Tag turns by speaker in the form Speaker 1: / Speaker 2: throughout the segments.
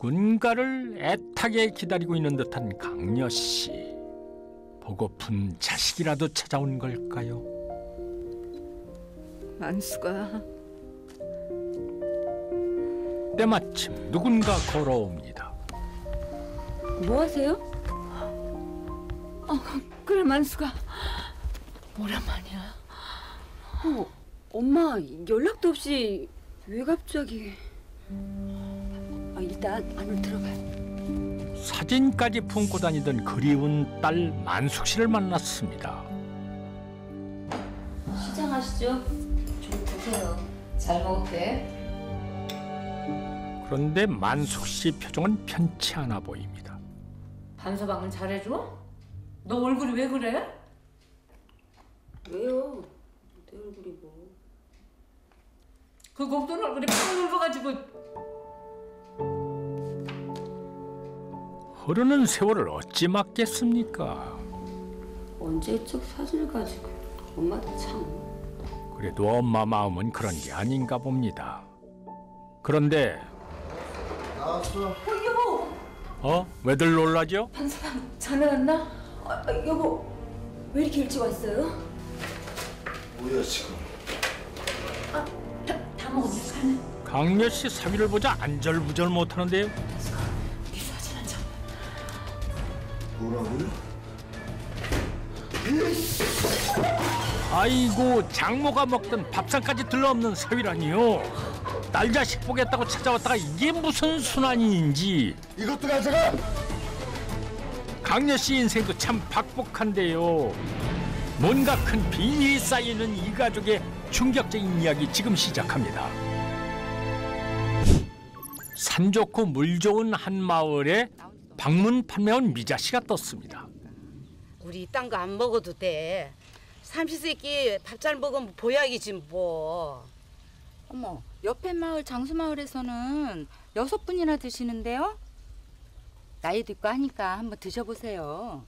Speaker 1: 누군가를 애타게 기다리고 있는 듯한 강녀씨. 보고픈 자식이라도 찾아온 걸까요?
Speaker 2: 만수가.
Speaker 1: 때마침 누군가 걸어옵니다.
Speaker 2: 뭐 하세요? 그래 만수가. 오랜만이야. 엄마 연락도 없이 왜 갑자기? 일단 안으로 들어가요.
Speaker 1: 사진까지 품고 다니던 그리운 딸 만숙 씨를 만났습니다.
Speaker 2: 시장하시죠? 좀 드세요.
Speaker 3: 잘 먹을게.
Speaker 1: 그런데 만숙 씨 표정은 편치 않아 보입니다.
Speaker 3: 반서방은 잘해줘? 너 얼굴이 왜 그래?
Speaker 2: 왜요? 내 얼굴이 뭐?
Speaker 3: 그 곱던 얼굴이 팍 늙어가지고.
Speaker 1: 흐르는 세월을 어찌 막겠습니까?
Speaker 2: 언제적 사진을 가지고 엄마도 참.
Speaker 1: 그래도 엄마 마음은 그런 게 아닌가 봅니다. 그런데
Speaker 4: 나왔어.
Speaker 2: 여보!
Speaker 1: 왜들 놀라죠?
Speaker 2: 반서방 전화 왔나? 여보 왜 이렇게 일찍 왔어요?
Speaker 4: 뭐야 지금?
Speaker 2: 다 먹었어 가는.
Speaker 1: 강녀 씨 사위를 보자 안절부절 못하는데요.
Speaker 2: 네 사진 한 장.
Speaker 4: 뭐라고요?
Speaker 1: 아이고 장모가 먹던 밥상까지 들러없는 사위라니요. 딸 자식 보겠다고 찾아왔다가 이게 무슨 순환인지.
Speaker 4: 이것도 가져가!
Speaker 1: 강녀 씨 인생도 참 박복한데요. 뭔가 큰 비밀이 쌓이는 이 가족의 충격적인 이야기 지금 시작합니다. 산 좋고 물 좋은 한 마을에 방문 판매원 미자 씨가 떴습니다.
Speaker 5: 우리 딴 거 안 먹어도 돼. 삼시세끼 밥 잘 먹으면 보약이지 뭐.
Speaker 6: 어머, 옆에 마을 장수마을에서는 6분이나 드시는데요? 나이도 있고 하니까 한번 드셔보세요.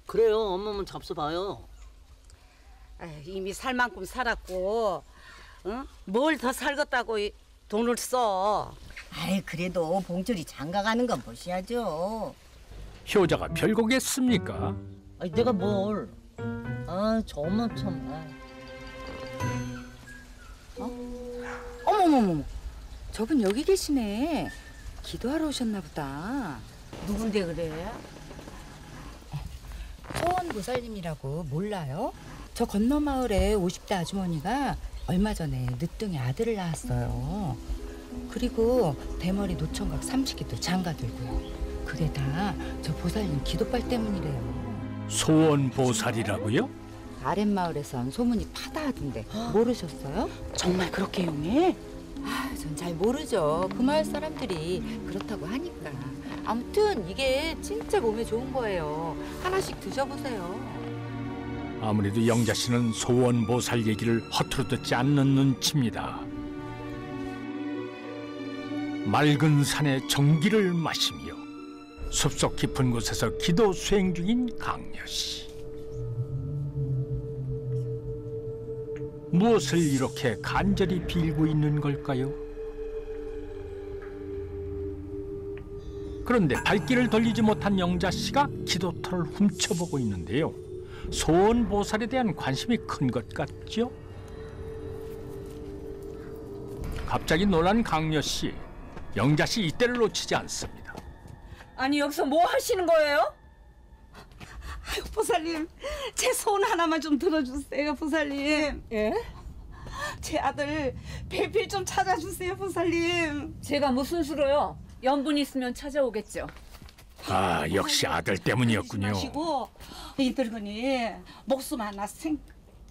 Speaker 7: 그래요. 엄마만 잡숴봐요.
Speaker 5: 아유, 이미 살 만큼 살았고 뭘 더 살겠다고 돈을 써.
Speaker 8: 아이 그래도 봉철이 장가가는 건 보셔야죠.
Speaker 1: 효자가 별거겠습니까?
Speaker 7: 아니 내가 뭘. 저 엄마 참.
Speaker 6: 어머머머, 저분 여기 계시네. 기도하러 오셨나 보다.
Speaker 8: 누군데 그래?
Speaker 6: 소원보살님이라고 몰라요? 저 건너 마을에 50대 아주머니가 얼마 전에 늦둥이 아들을 낳았어요. 그리고 대머리 노총각 30기도 장가들고요. 그게 다 저 보살님 기도빨 때문이래요.
Speaker 1: 소원보살이라고요?
Speaker 6: 아랫마을에선 소문이 파다하던데 모르셨어요?
Speaker 5: 정말 그렇게 용해?
Speaker 6: 전 잘 모르죠. 그 마을 사람들이 그렇다고 하니까. 아무튼 이게 진짜 몸에 좋은 거예요. 하나씩 드셔보세요.
Speaker 1: 아무래도 영자 씨는 소원보살 얘기를 허투루 듣지 않는 눈치입니다. 맑은 산의 정기를 마시며 숲속 깊은 곳에서 기도 수행 중인 강녀 씨. 무엇을 이렇게 간절히 빌고 있는 걸까요? 그런데 발길을 돌리지 못한 영자 씨가 기도터를 훔쳐보고 있는데요. 소원보살에 대한 관심이 큰 것 같죠? 갑자기 놀란 강녀 씨. 영자 씨 이때를 놓치지 않습니다.
Speaker 2: 아니 여기서 뭐 하시는 거예요?
Speaker 5: 아유 보살님, 제 소원 하나만 좀 들어주세요 보살님.
Speaker 2: 예?
Speaker 5: 제 아들 배필 좀 찾아주세요 보살님.
Speaker 2: 제가 무슨 수로요? 연분 있으면 찾아오겠죠.
Speaker 1: 역시 아들 때문이었군요.
Speaker 5: 마시고 이 늙은이 목숨 하나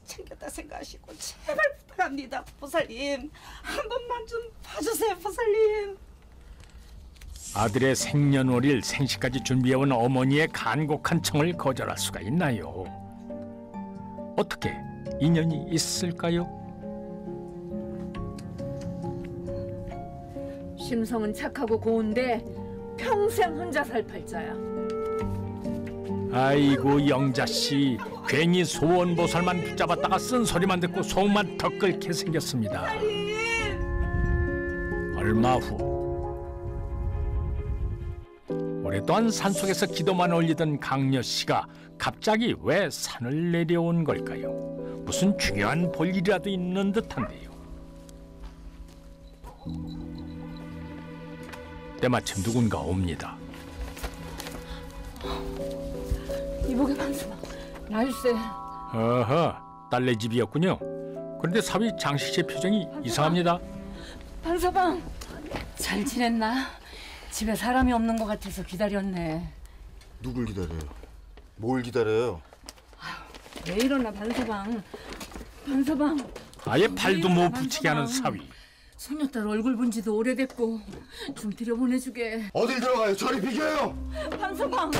Speaker 5: 챙겼다 생각하시고 제발 부탁합니다 보살님. 한 번만 좀 봐주세요 보살님.
Speaker 1: 아들의 생년월일 생시까지 준비해온 어머니의 간곡한 청을 거절할 수가 있나요? 어떻게 인연이 있을까요?
Speaker 2: 심성은 착하고 고운데 평생 혼자 살 팔자야.
Speaker 1: 아이고 영자씨, 괜히 소원보살만 붙잡았다가 쓴소리만 듣고 속만 더 끓게 생겼습니다. 얼마 후 오랫동안 산속에서 기도만 올리던 강녀 씨가 갑자기 왜 산을 내려온 걸까요? 무슨 중요한 볼일이라도 있는 듯한데요. 때마침 누군가 옵니다.
Speaker 3: 이보게 반수마. 나일세.
Speaker 1: 어허, 딸네 집이었군요. 그런데 사위 장식 씨의 표정이 이상합니다.
Speaker 3: 반서방. 잘 지냈나? 집에 사람이 없는 것 같아서 기다렸네.
Speaker 4: 누굴 기다려요? 뭘 기다려요?
Speaker 3: 왜 이러나 반서방. 반서방.
Speaker 1: 아예 팔도 못 붙이게 하는 사위.
Speaker 3: 소녀딸 얼굴 본 지도 오래됐고 좀 들여보내주게.
Speaker 4: 어딜 들어가요? 저리 비켜요!
Speaker 3: 반서방.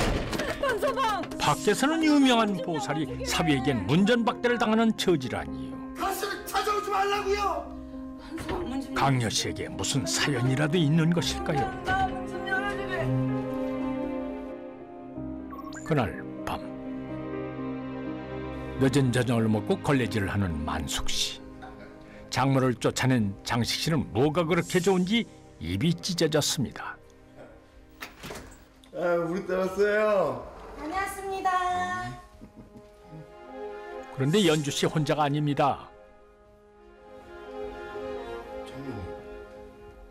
Speaker 3: 반서방.
Speaker 1: 밖에서는 유명한 보살이 사위에겐 문전박대를 당하는 처지라니요.
Speaker 4: 가슴을 찾아오지 말라고요!
Speaker 3: 반서방 문 좀.
Speaker 1: 강녀 씨에게 무슨 사연이라도 있는 것일까요?
Speaker 3: 나문 열어주게.
Speaker 1: 그날 밤 늦은 저녁을 먹고 걸레질을 하는 만숙 씨. 장모를 쫓아낸 장식 씨는 뭐가 그렇게 좋은지 입이 찢어졌습니다.
Speaker 4: 아, 우리 딸 왔어요.
Speaker 2: 다녀왔습니다.
Speaker 1: 그런데 연주 씨 혼자가 아닙니다.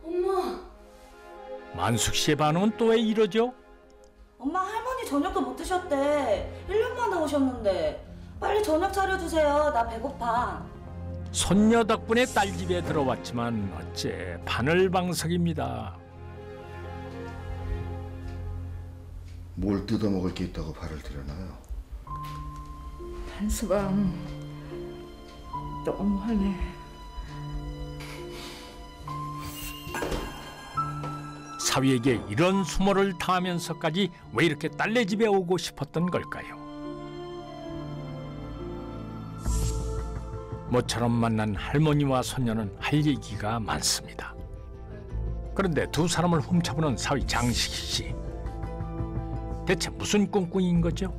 Speaker 2: 엄마.
Speaker 1: 만숙 씨의 반응은 또 왜 이러죠?
Speaker 2: 엄마 할머니 저녁도 못 드셨대. 1년 만에 오셨는데. 빨리 저녁 차려주세요. 나 배고파.
Speaker 1: 손녀 덕분에 딸 집에 들어왔지만 어째 바늘방석입니다.
Speaker 4: 뭘 뜯어먹을 게 있다고 발을 들여놔요?
Speaker 3: 반서방. 너무하네.
Speaker 1: 사위에게 이런 수모를 당하면서까지 왜 이렇게 딸네 집에 오고 싶었던 걸까요? 모처럼 만난 할머니와 손녀는 할 얘기가 많습니다. 그런데 두 사람을 훔쳐보는 사위 장식 씨. 대체 무슨 꿍꿍인 거죠?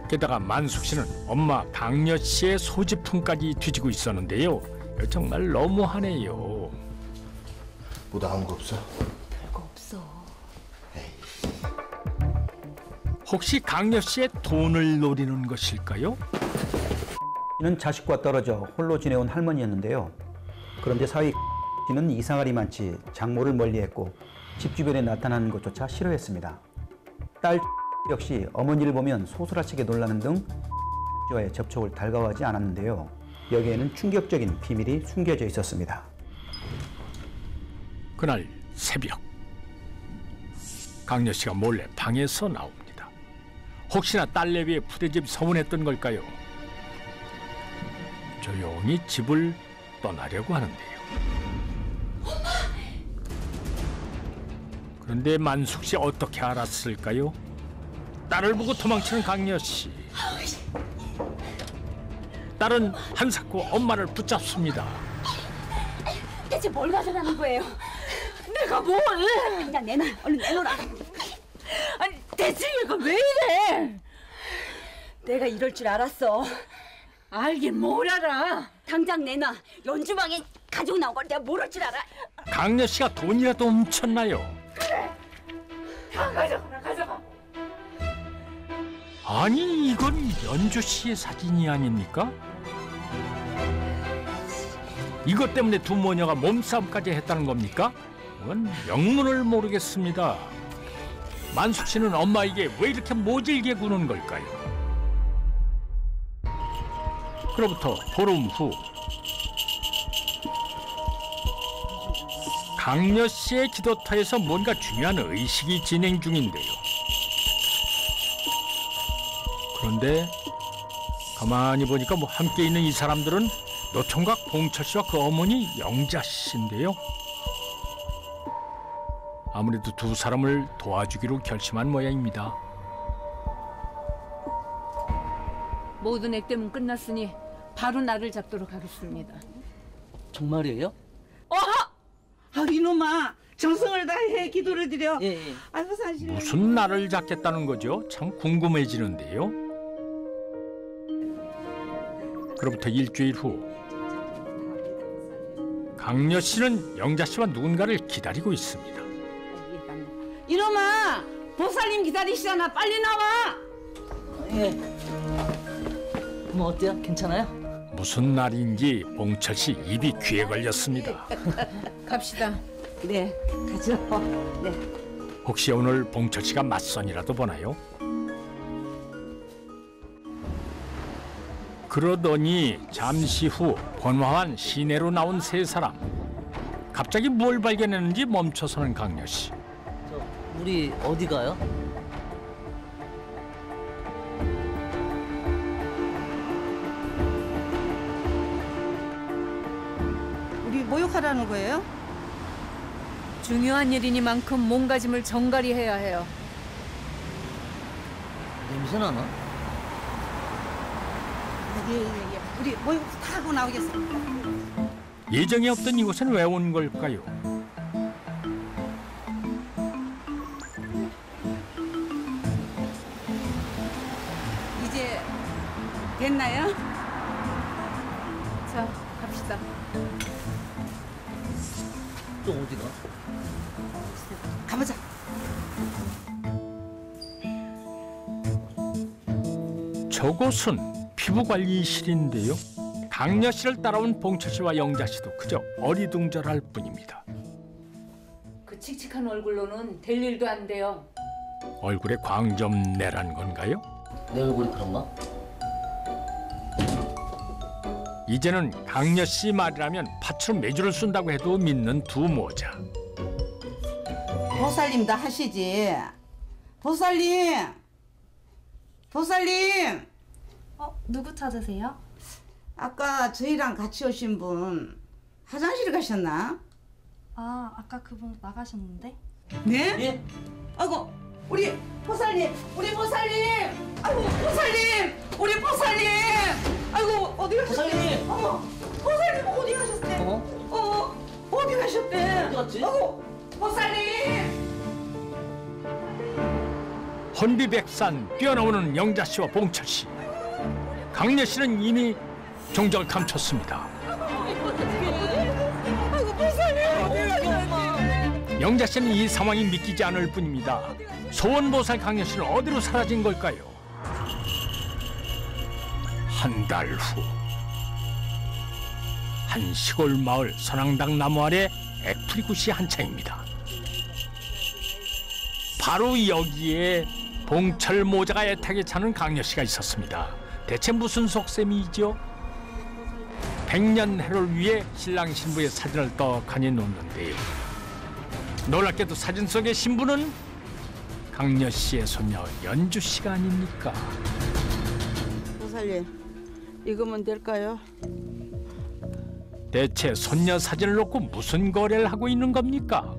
Speaker 1: 게다가 만숙 씨는 엄마 강녀 씨의 소지품까지 뒤지고 있었는데요. 이거 정말 너무하네요.
Speaker 4: 뭐 나온 거 없어?
Speaker 2: 별거 없어.
Speaker 1: 혹시 강녀 씨의 돈을 노리는 것일까요?
Speaker 9: 는 자식과 떨어져 홀로 지내온 할머니였는데요. 그런데 사위 씨는 이상하리 많지 장모를 멀리했고 집 주변에 나타나는 것조차 싫어했습니다. 딸 역시 어머니를 보면 소스라치게 놀라는 등 와의 접촉을 달가워하지 않았는데요. 여기에는 충격적인 비밀이 숨겨져 있었습니다.
Speaker 1: 그날 새벽 강녀 씨가 몰래 방에서 나옵니다. 혹시나 딸내미의 푸대집이 서운했던 걸까요? 조용히 집을 떠나려고 하는데요. 그런데 만숙 씨 어떻게 알았을까요? 딸을 보고 도망치는 강녀 씨. 딸은 한사코 엄마를 붙잡습니다.
Speaker 2: 대체 뭘 가져가는 거예요?
Speaker 3: 내가 뭘?
Speaker 2: 그냥 내놔. 얼른 내놓으라.
Speaker 3: 아니 대체 얘가 왜 이래?
Speaker 2: 내가 이럴 줄 알았어.
Speaker 3: 알긴 뭘 알아.
Speaker 2: 당장 내놔. 연주방에 가지고 나온 걸 내가 모를 줄 알아.
Speaker 1: 강녀 씨가 돈이라도 훔쳤나요?
Speaker 3: 다 가져가라 가져가.
Speaker 1: 아니 이건 연주 씨의 사진이 아닙니까? 이것 때문에 두 모녀가 몸싸움까지 했다는 겁니까? 그건 영문을 모르겠습니다. 만숙 씨는 엄마에게 왜 이렇게 모질게 구는 걸까요? 그로부터 보름 후 강녀 씨의 기도터에서 뭔가 중요한 의식이 진행 중인데요. 그런데 가만히 보니까 함께 있는 이 사람들은 노총각 봉철 씨와 그 어머니 영자 씨인데요. 아무래도 두 사람을 도와주기로 결심한 모양입니다.
Speaker 3: 모든 액땜은 끝났으니 바로 나를 잡도록 하겠습니다.
Speaker 7: 정말이에요?
Speaker 5: 아, 이놈아, 정성을 다해 기도를 드려.
Speaker 7: 예.
Speaker 5: 아이고 사실
Speaker 1: 무슨 날을 잡겠다는 거죠? 참 궁금해지는데요. 그로부터 일주일 후 강녀 씨는 영자 씨와 누군가를 기다리고 있습니다.
Speaker 5: 이놈아, 보살님 기다리시잖아. 빨리 나와.
Speaker 7: 예. 뭐 어때요? 괜찮아요?
Speaker 1: 무슨 날인지 봉철 씨 입이 귀에 걸렸습니다.
Speaker 3: 갑시다.
Speaker 5: 네, 가죠. 네.
Speaker 1: 혹시 오늘 봉철 씨가 맞선이라도 보나요? 그러더니 잠시 후 번화한 시내로 나온 세 사람. 갑자기 뭘 발견했는지 멈춰서는 강녀 씨.
Speaker 7: 우리 어디 가요?
Speaker 5: 우리 모욕하라는 거예요?
Speaker 3: 중요한 일이니만큼 몸가짐을 정갈히 해야 해요.
Speaker 7: 냄새 나나?
Speaker 5: 예. 우리 모욕 다 하고 나오겠어.
Speaker 1: 예정이 없던 이곳엔 왜 온 걸까요?
Speaker 5: 이제 됐나요?
Speaker 3: 자, 갑시다.
Speaker 7: 또 어디 가?
Speaker 5: 가보자.
Speaker 1: 저곳은 피부관리실인데요. 강녀 씨를 따라온 봉철 씨와 영자 씨도 그저 어리둥절할 뿐입니다.
Speaker 3: 그 칙칙한 얼굴로는 될 일도 안 돼요.
Speaker 1: 얼굴에 광 좀 내란 건가요?
Speaker 7: 내 얼굴이 그런가?
Speaker 1: 이제는 강녀 씨 말이라면 팥으로 매주를 쓴다고 해도 믿는 두 모자.
Speaker 5: 보살님도 하시지. 보살님.
Speaker 2: 누구 찾으세요?
Speaker 5: 아까 저희랑 같이 오신 분 화장실 가셨나?
Speaker 2: 아, 아까 그분 나가셨는데?
Speaker 5: 네?
Speaker 7: 예?
Speaker 5: 아이고, 우리 보살님. 아이고, 보살님. 우리 보살님. 아이고, 어디 가셨대?
Speaker 7: 보살님!
Speaker 5: 어머, 보살님 어디 가셨대? 어디 가셨대?
Speaker 7: 어디 갔지?
Speaker 5: 아이고, 보살님.
Speaker 1: 혼비백산 뛰어나오는 영자 씨와 봉철 씨. 강녀 씨는 이미 종적을 감췄습니다.
Speaker 5: 아이고, 보살님 어디 가셨대?
Speaker 1: 영자 씨는 이 상황이 믿기지 않을 뿐입니다. 소원보살 강녀 씨는 어디로 사라진 걸까요? 한 달 후, 한 시골 마을 선앙당 나무 아래 애프리굿이 한창입니다. 바로 여기에 봉철 모자가 애타게 차는 강녀 씨가 있었습니다. 대체 무슨 속셈이죠? 100년 해를 위해 신랑 신부의 사진을 떡하니 놓는데요. 놀랍게도 사진 속의 신부는 강녀 씨의 손녀 연주 씨가 아닙니까?
Speaker 5: 보살님, 읽으면 될까요?
Speaker 1: 대체 손녀 사진을 놓고 무슨 거래를 하고 있는 겁니까?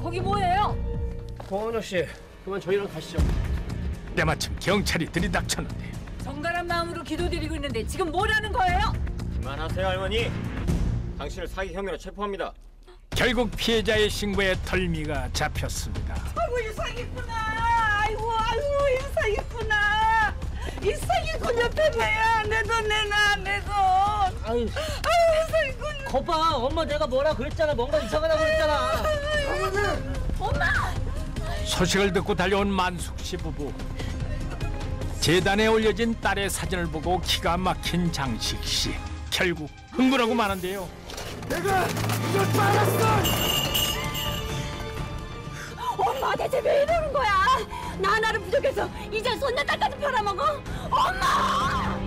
Speaker 3: 거기 뭐예요?
Speaker 10: 홍원효 씨, 그만 저희랑 가시죠.
Speaker 1: 때마침 경찰이 들이닥쳤는데
Speaker 3: 정갈한 마음으로 기도드리고 있는데 지금 뭐라는 거예요?
Speaker 10: 그만하세요, 할머니. 당신을 사기 혐의로 체포합니다.
Speaker 1: 결국 피해자의 신고에 덜미가 잡혔습니다.
Speaker 5: 아이고, 이 사기꾼아. 아이고, 이 사기꾼아. 이 사기꾼 옆에 내야 내 돈 내놔, 내 돈.
Speaker 7: 아유,
Speaker 5: 이 사기꾼.
Speaker 7: 거봐, 엄마 내가 뭐라 그랬잖아. 뭔가 이상하다고 그랬잖아.
Speaker 1: 소식을 듣고 달려온 만숙 씨 부부. 재단에 올려진 딸의 사진을 보고 기가 막힌 장식 씨. 결국 흥분하고 마는데요.
Speaker 2: 엄마, 대체 왜 이러는 거야? 나 하나를 부족해서 이제 손녀딸까지 팔아먹어? 엄마!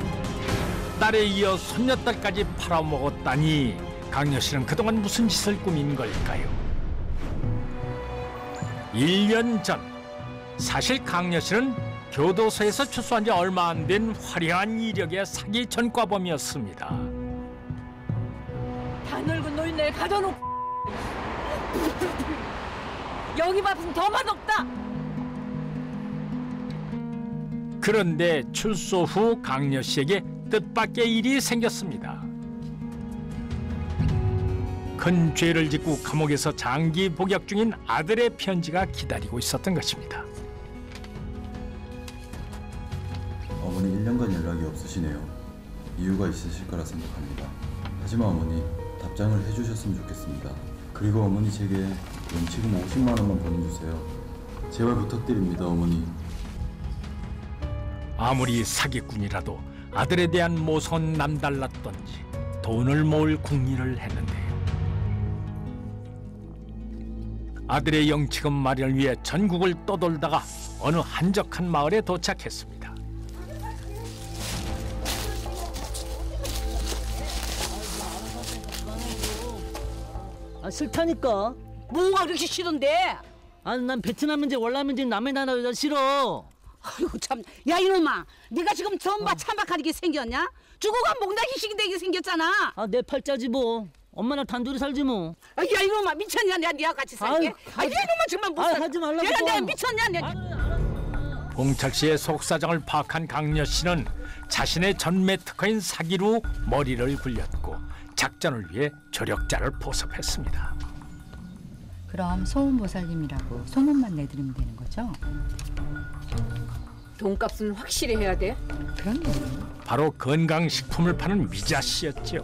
Speaker 1: 딸에 이어 손녀딸까지 팔아먹었다니 강녀 씨는 그동안 무슨 짓을 꾸민 걸까요? 1년 전 사실 강녀 씨는 교도소에서 출소한 지 얼마 안 된 화려한 이력의 사기 전과범이었습니다.
Speaker 3: 다 늙은 노인네를 가둬놓고 여기 밥은 더 맛없다.
Speaker 1: 그런데 출소 후 강녀 씨에게 뜻밖의 일이 생겼습니다. 큰 죄를 짓고 감옥에서 장기 복역 중인 아들의 편지가 기다리고 있었던 것입니다.
Speaker 11: 어머니 1년간 연락이 없으시네요. 이유가 있으실 거라 생각합니다. 하지만 어머니, 답장을 해주셨으면 좋겠습니다. 그리고 어머니 제게 연치금 50만 원만 보내주세요. 제발 부탁드립니다, 어머니.
Speaker 1: 아무리 사기꾼이라도 아들에 대한 모성은 남달랐던지 돈을 모을 궁리를 했는데요. 아들의 영치금 마련을 위해 전국을 떠돌다가 어느 한적한 마을에 도착했습니다.
Speaker 7: 아, 싫다니까.
Speaker 5: 뭐가 그렇게 싫은데?
Speaker 7: 아니, 난 베트남인지 월남인지 남의 나라 여자 싫어.
Speaker 5: 아이고 참, 야 이놈아, 네가 지금 전바 참박하게 생겼냐? 죽어가 몽다기식이 되게 생겼잖아.
Speaker 7: 아, 내 팔자지 뭐. 엄마랑 단둘이 살지 뭐.
Speaker 5: 아, 야 이놈아 미쳤냐? 내가 니랑 같이 살게. 아, 야 이놈아 정말 못 살아.
Speaker 7: 하지 말라고.
Speaker 5: 야, 내가 미쳤냐? 내가.
Speaker 1: 봉철 씨의 속사정을 파악한 강여 씨는 자신의 전매 특허인 사기로 머리를 굴렸고 작전을 위해 조력자를 포섭했습니다.
Speaker 6: 그럼 소음보살님이라고 소문만 내드리면 되는 거죠?
Speaker 3: 돈값은 확실히 해야 돼?
Speaker 6: 그럼요.
Speaker 1: 바로 건강식품을 파는 미자 씨였죠.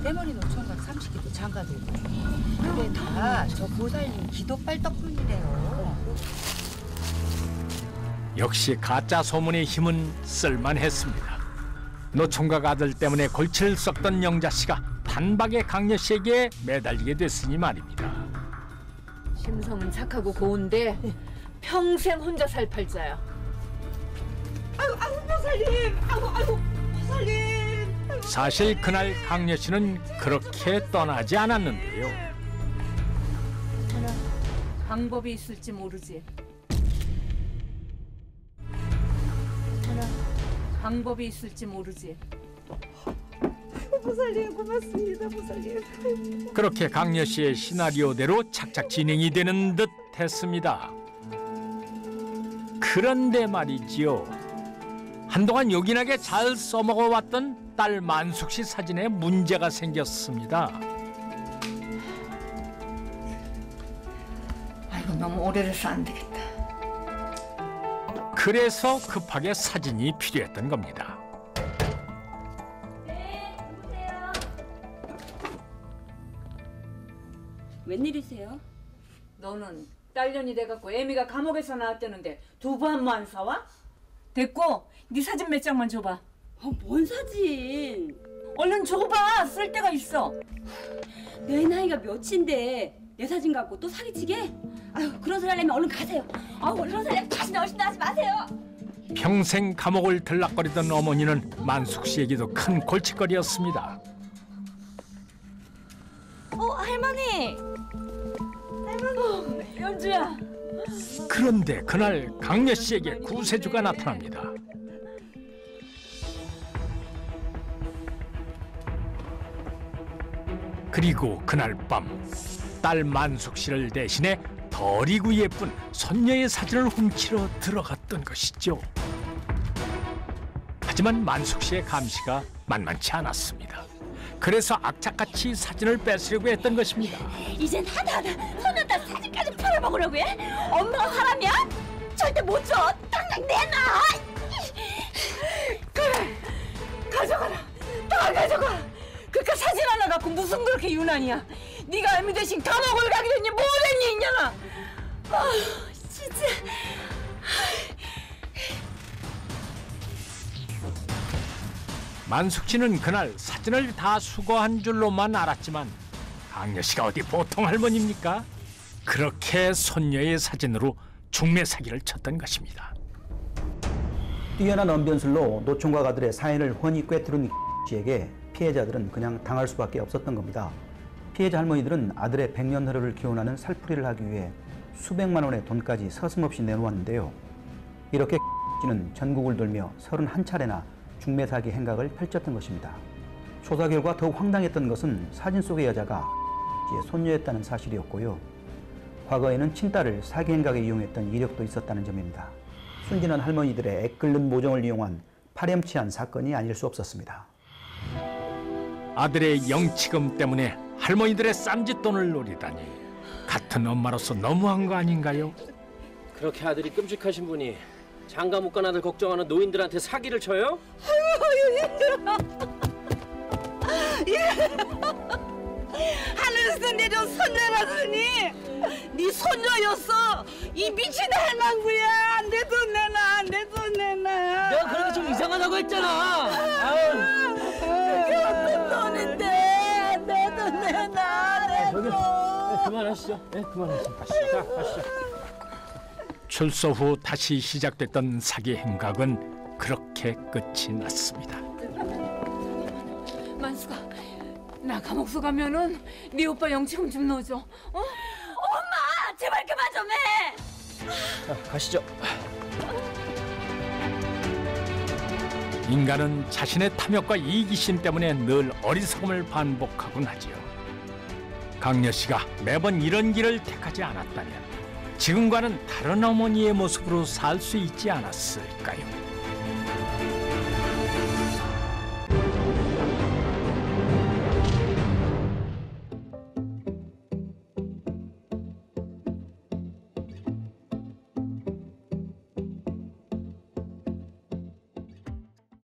Speaker 6: 대머리 노총각 30기도 장가들고 그게 다 저 보살님 기도빨 덕분이래요.
Speaker 1: 역시 가짜 소문의 힘은 쓸만했습니다. 노총각 아들 때문에 골치를 썩던 영자 씨가 단박에 강여 씨에게 매달리게 됐으니 말입니다.
Speaker 3: 심성은 착하고 고운데 평생 혼자 살 팔자야.
Speaker 5: 아이고 보살님, 아이고 보살님.
Speaker 1: 사실 그날 강여 씨는 그렇게 떠나지 않았는데요.
Speaker 3: 방법이 있을지 모르지. 방법이 있을지 모르지.
Speaker 5: 보살님 고맙습니다, 보살님.
Speaker 1: 그렇게 강여 씨의 시나리오대로 착착 진행이 되는 듯 했습니다. 그런데 말이지요. 한동안 요긴하게 잘 써먹어왔던 딸 만숙 씨 사진에 문제가 생겼습니다.
Speaker 3: 아이고 너무 오래돼서 안 되겠다.
Speaker 1: 그래서 급하게 사진이 필요했던 겁니다.
Speaker 2: 웬일이세요?
Speaker 3: 너는 딸년이 돼갖고 애미가 감옥에서 나왔다는데 두부 한 모 안 사와? 됐고 네 사진 몇 장만 줘봐.
Speaker 2: 뭔 사진?
Speaker 3: 얼른 줘봐. 쓸 데가 있어.
Speaker 2: 내 나이가 몇인데 내 사진 갖고 또 사기치게? 아유, 그런 소리 하려면 얼른 가세요. 아유, 그런 소리 하려면 다시 나오신다 하지 마세요.
Speaker 1: 평생 감옥을 들락거리던 어머니는 만숙 씨에게도 큰 골칫거리였습니다.
Speaker 2: 할머니.
Speaker 3: 연주야.
Speaker 1: 그런데 그날 강여 씨에게 구세주가 나타납니다. 그리고 그날 밤 딸 만숙 씨를 대신해 더 어리고 예쁜 손녀의 사진을 훔치러 들어갔던 것이죠. 하지만 만숙 씨의 감시가 만만치 않았습니다. 그래서 악착같이 사진을 뺏으려고 했던 것입니다.
Speaker 2: 이젠 하다하다 손녀딸 사진까지 팔아먹으려고 해? 엄마가 사람이야? 절대 못 줘. 당장 내놔.
Speaker 3: 그래. 가져가라. 다 가져가. 그깟 사진 하나 갖고 무슨 그렇게 유난이야. 네가 애미 대신 감옥을 가게 됐니? 뭐 됐니 이년아.
Speaker 2: 아, 진짜.
Speaker 1: 만숙 씨는 그날 사진을 다 수거한 줄로만 알았지만 강여 씨가 어디 보통 할머니입니까? 그렇게 손녀의 사진으로 중매 사기를 쳤던 것입니다.
Speaker 9: 뛰어난 언변술로 노총각 아들의 사연을 훤히 꿰뚫은 씨에게 피해자들은 그냥 당할 수밖에 없었던 겁니다. 피해자 할머니들은 아들의 백년허를 기원하는 살풀이를 하기 위해 수백만 원의 돈까지 서슴없이 내놓았는데요. 이렇게 씨는 전국을 돌며 31차례나 중매 사기 행각을 펼쳤던 것입니다. 조사 결과 더욱 황당했던 것은 사진 속의 여자가 씨의 손녀였다는 사실이었고요. 과거에는 친딸을 사기 행각에 이용했던 이력도 있었다는 점입니다. 순진한 할머니들의 애끓는 모정을 이용한 파렴치한 사건이 아닐 수 없었습니다.
Speaker 1: 아들의 영치금 때문에 할머니들의 쌈짓돈을 노리다니 같은 엄마로서 너무한 거 아닌가요?
Speaker 12: 그렇게 아들이 끔찍하신 분이 장가 못 간 아들 걱정하는 노인들한테 사기를 쳐요?
Speaker 5: 아유 힘들어. 하늘에서 내려온 손녀라더니 네 손녀였어. 이 미친 할망구야. 내 돈 내놔, 내 돈 내놔.
Speaker 7: 내가 그런 게 좀 이상하다고 했잖아. 아유.
Speaker 5: 그게 어떤 돈인데 내 돈 내놔, 내 돈.
Speaker 12: 그만하시죠. 네, 그만하시죠. 자, 가시죠.
Speaker 1: 출소 후 다시 시작됐던 사기 행각은 그렇게 끝이 났습니다.
Speaker 3: 만수가 나 감옥소 가면은 네 오빠 영치금 좀 넣어줘. 어?
Speaker 2: 엄마 제발 그만 좀 해.
Speaker 12: 자, 가시죠.
Speaker 1: 인간은 자신의 탐욕과 이기심 때문에 늘 어리석음을 반복하곤 하지요. 강여 씨가 매번 이런 길을 택하지 않았다면 지금과는 다른 어머니의 모습으로 살 수 있지 않았을까요?